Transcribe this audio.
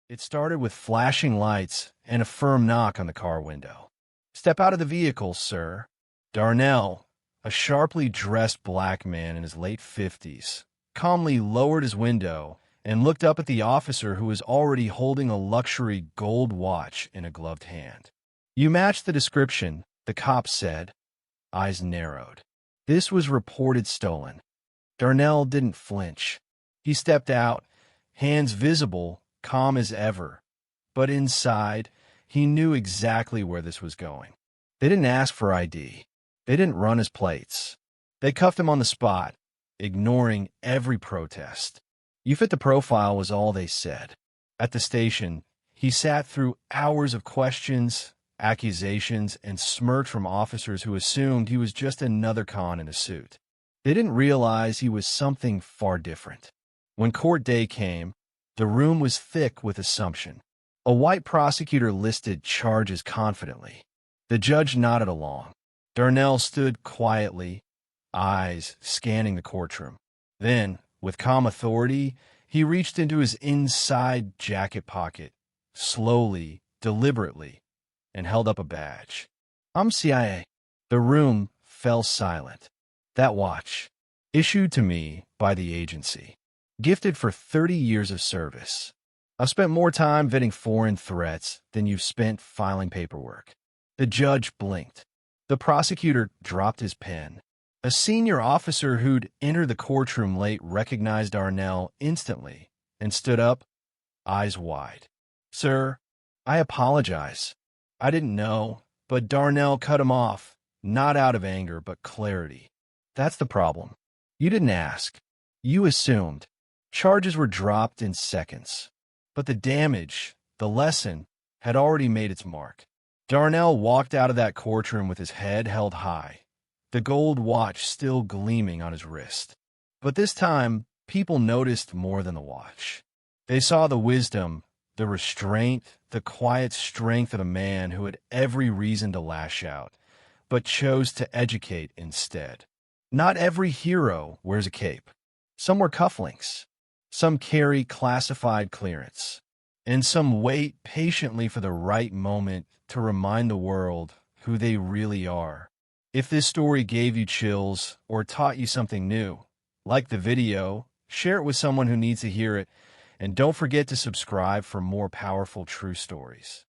It started with flashing lights and a firm knock on the car window. "Step out of the vehicle, sir." Darnell, a sharply dressed black man in his late 50s, calmly lowered his window and looked up at the officer who was already holding a luxury gold watch in a gloved hand. "You match the description," the cop said, eyes narrowed. This was reported stolen. Darnell didn't flinch. He stepped out, hands visible, calm as ever. But inside, he knew exactly where this was going. They didn't ask for ID. They didn't run his plates. They cuffed him on the spot, ignoring every protest. "You fit the profile," was all they said. At the station, he sat through hours of questions, accusations, and smirks from officers who assumed he was just another con in a suit. They didn't realize he was something far different. When court day came, the room was thick with assumption. A white prosecutor listed charges confidently. The judge nodded along. Darnell stood quietly, eyes scanning the courtroom. Then, with calm authority, he reached into his inside jacket pocket, slowly, deliberately, and held up a badge. "I'm CIA." The room fell silent. "That watch, issued to me by the agency, gifted for 30 years of service. I've spent more time vetting foreign threats than you've spent filing paperwork." The judge blinked. The prosecutor dropped his pen. A senior officer who'd entered the courtroom late recognized Darnell instantly and stood up, eyes wide. "Sir, I apologize. I didn't know." But Darnell cut him off, not out of anger, but clarity. "That's the problem. You didn't ask. You assumed." Charges were dropped in seconds. But the damage, the lesson, had already made its mark. Darnell walked out of that courtroom with his head held high, the gold watch still gleaming on his wrist. But this time, people noticed more than the watch. They saw the wisdom, the restraint, the quiet strength of a man who had every reason to lash out, but chose to educate instead. Not every hero wears a cape. Some wear cufflinks. Some carry classified clearance. And some wait patiently for the right moment to remind the world who they really are. If this story gave you chills or taught you something new, like the video, share it with someone who needs to hear it, and don't forget to subscribe for more powerful true stories.